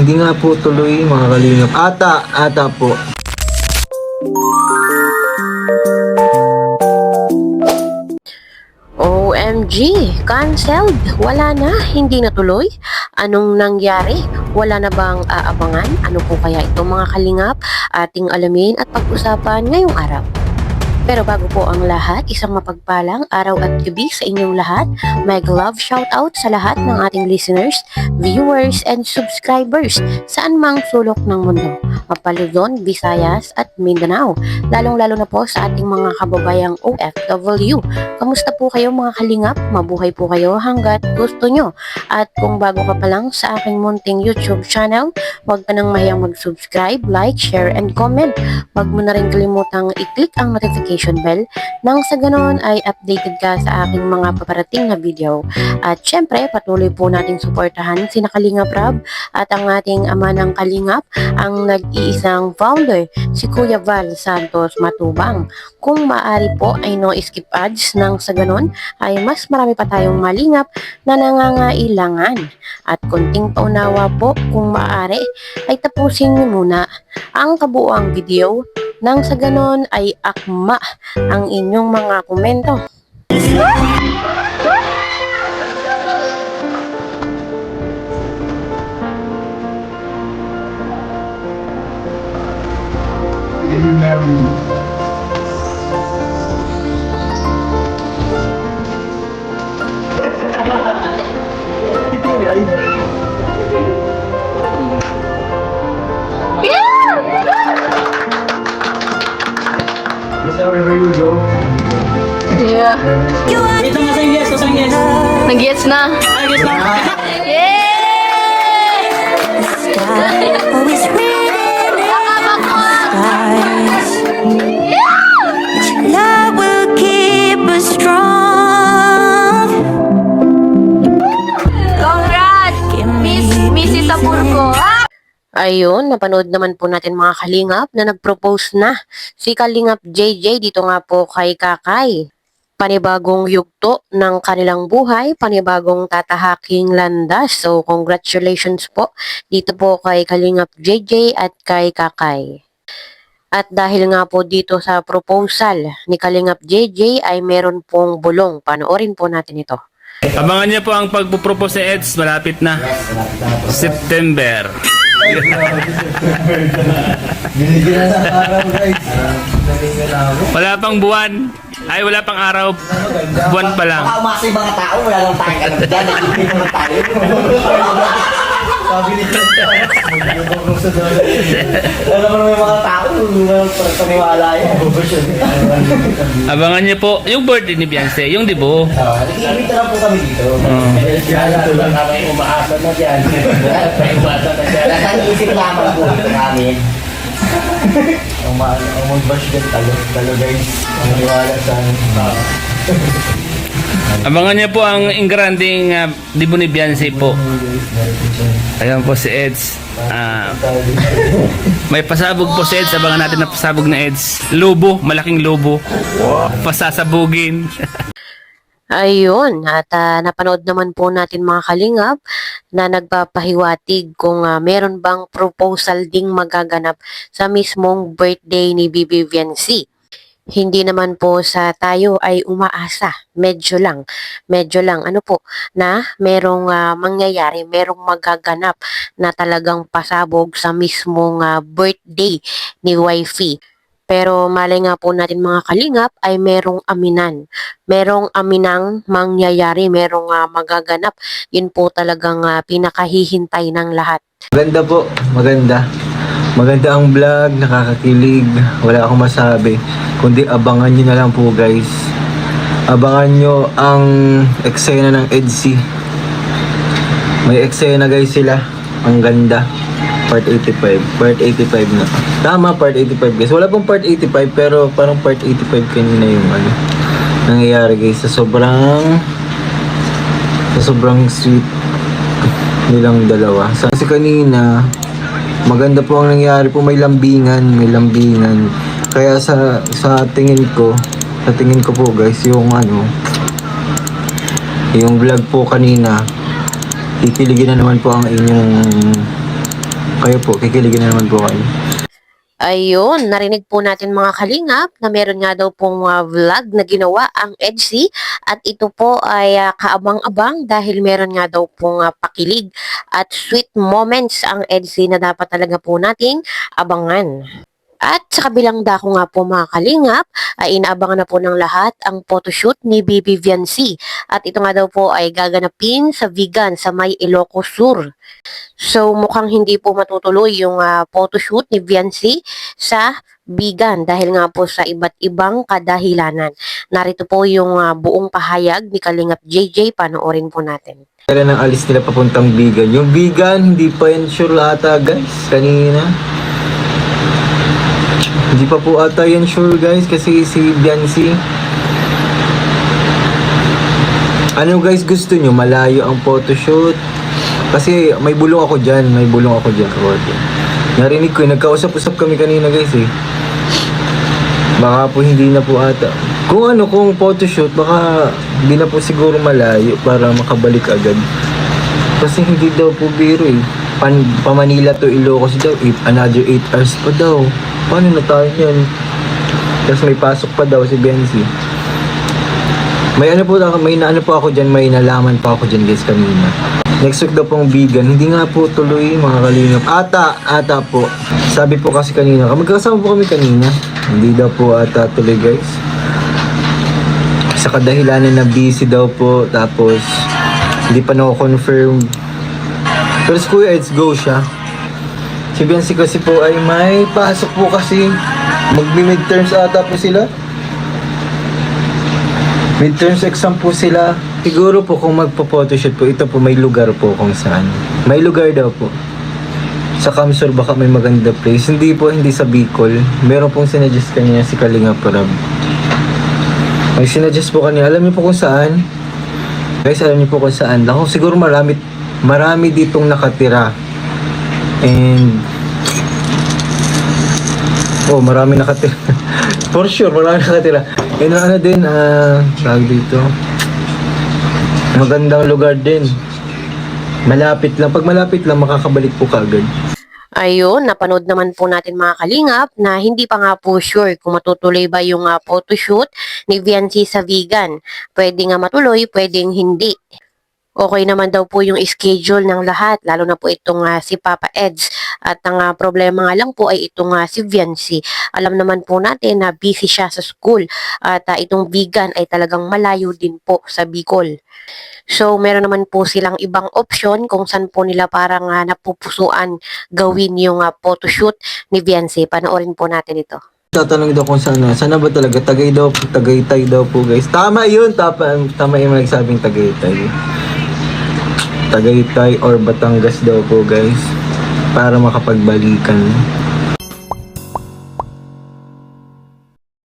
Hindi nga po tuloy mga kalingap. Ata po. OMG, cancelled. Wala na, hindi natuloy. Anong nangyari? Wala na bang aabangan? Ano po kaya ito mga kalingap? Ating alamin at pag-usapan ngayong araw. Pero bago po ang lahat, isang mapagpalang araw at gabi sa inyong lahat. Mag love shoutout sa lahat ng ating listeners, viewers, and subscribers saan mang sulok ng mundo. Mapaluzon, Visayas, at Mindanao. Lalong-lalo na po sa ating mga kababayang OFW. Kamusta po kayo mga kalingap? Mabuhay po kayo hanggat gusto nyo. At kung bago ka pa lang sa aking munting YouTube channel, huwag ka nang mahiyang mag-subscribe, like, share, and comment. Huwag mo na rin kalimutang i-click ang notification bell nang sa ganon ay updated ka sa aking mga paparating na video. At syempre, patuloy po nating suportahan si Kalingap Rab at ang ating ama ng Kalingap, ang nag-iisang founder, si Kuya Val Santos Matubang. Kung maaari po ay no skip ads nang sa ganon ay mas marami pa tayong malingap na nangangailangan. At konting paunawa po kung maaari ay tapusin niyo muna ang kabuuang video nang sa ganon ay akma ang inyong mga komento. Yeah. Wait lang, asang yes, asang yes. Nag-gets na. Ay, yes na. Always written in skies. Love will keep us strong. Congrats, Mrs. Apurgo. Ayun, napanood naman po natin mga kalingap na nag-propose na si Kalingap JJ dito nga po kay Kakay. Panibagong yugto ng kanilang buhay, panibagong tatahaking landas. So, congratulations po dito po kay Kalingap JJ at kay Kakay. At dahil nga po dito sa proposal ni Kalingap JJ ay meron pong bulong. Panoorin po natin ito. Abangan niyo po ang pagpupropose ni Eds, malapit na. September. Binigyan na sa araw guys. Wala pang buwan. Ay, wala pang araw. Buwan pa lang. Baka umasa yung mga tao, wala lang tayong alam dyan, nag-ibig naman tayo. Sabi ni Alam mo naman yung mga tao, paniwala yan. Abangan niyo po yung birthday ni Beyonce, yung dibo. Nag-ibig na lang po kami dito. Tulad namin umaasa na dyan. Umaasa na dyan. Nasa isip naman po ito namin. ang mag-bash din talo guys. Maniwala sa Abangan niyo po ang ingranding dibo ni Beyonce po. Ayan po si Eds. May pasabog po si Eds. Abangan natin na pasabog na Eds. Lobo, malaking lobo. Pasasabugin. Ayun, at napanood naman po natin mga kalingap na nagpapahiwatig kung meron bang proposal ding magaganap sa mismong birthday ni Bibi Viancy. Hindi naman po sa tayo ay umaasa, medyo lang ano po, na merong mangyayari, merong magaganap na talagang pasabog sa mismong birthday ni wifey. Pero malay nga po natin mga kalingap ay merong aminang mangyayari, merong magaganap. Yun po talagang pinakahihintay ng lahat. Maganda po, maganda. Maganda ang vlog, nakakakilig. Wala akong masabi. Kundi abangan nyo na lang po guys. Abangan nyo ang eksena ng EDC. May eksena guys sila. Ang ganda. Part 85. Part 85 na. Tama, part 85 guys. Wala pong part 85 pero parang part 85 kanina yung nangyayari guys. Sa sobrang sweet nilang dalawa. Kasi kanina maganda po ang nangyari po, may lambingan. Kaya sa tingin ko po guys, yung vlog po kanina, kikiligin na naman po ang inyong Kayo po, kikiligin na naman po kayo. Ayun, narinig po natin mga kalingap na meron nga daw pong vlog na ginawa ang EDSI at ito po ay kaabang-abang dahil meron nga daw pong pakilig at sweet moments ang EDSI na dapat talaga po nating abangan. At sa kabilang dako nga po mga kalingap, ay inaabangan na po ng lahat ang photoshoot ni Bibi Viancy. At ito nga daw po ay gaganapin sa Vigan sa May Ilocos Sur. So mukhang hindi po matutuloy yung photoshoot ni Viancy sa Bigan dahil nga po sa iba't ibang kadahilanan. Narito po yung buong pahayag ni Kalingap JJ, panoorin po natin. Kaya nang alis nila papuntang Bigan. Yung Bigan, hindi pa yan sure ata guys, kanina. Hindi pa po ata yan sure guys kasi si Biancy. Ano guys gusto nyo? Malayo ang photoshoot? Kasi may bulong ako dyan. Narinig ko, nagkausap-usap kami kanina guys eh. Baka po hindi na po ata. Kung photoshoot, baka hindi na po siguro malayo para makabalik agad. Kasi hindi daw po biro eh. Pa Manila to Ilocos daw, another 8 hours pa daw. Paano na tayo yan? Tapos may pasok pa daw si Biancy. May naano po ako dyan, may nalaman pa ako dyan guys kanina. Next week daw pong Bigan, hindi nga po tuloy mga kalingap. Ata po. Sabi po kasi kanina, magkasama po kami kanina. Hindi daw po ata tuloy guys. Sa kadahilanan na busy daw po, tapos hindi pa na-confirm. Pero si Kuya Eds go siya. Si Biancy kasi po ay may pasok po kasi. Magmi-midterms ata po sila. Midterms exam po sila. Siguro po kung magpo-photoshoot po, ito po may lugar po kung saan. May lugar daw po. Sa Kamsur baka may maganda place. Hindi sa Bicol. Meron pong sinuggest kanina si Kalinga Parab. May sinuggest po kanina. Alam niyo po kung saan? Guys, alam niyo po kung saan. Ako siguro marami ditong nakatira. And marami nakatira. For sure, marami nakatira. And tawag dito. Magandang lugar din. Malapit lang. Pag malapit lang, makakabalik po kaagad. Ayun, napanood naman po natin mga kalingap na hindi pa nga po sure kung matutuloy ba yung photoshoot ni Viancy sa Vigan. Pwede nga matuloy, pwedeng hindi. Okay naman daw po yung schedule ng lahat, lalo na po itong si Papa Eds. At ang problema nga lang po ay itong si Viancy. Alam naman po natin na busy siya sa school at itong Vigan ay talagang malayo din po sa Bicol. So meron naman po silang ibang option kung saan po nila parang napupusuan gawin yung photoshoot ni Viancy. Panoorin po natin ito. Tatanong daw kung saan ba talaga? Tagaytay daw po guys. Tama yun, tama yung nagsabing Tagaytay. Tagaytay or Batangas daw po guys. Para makapagbalikan.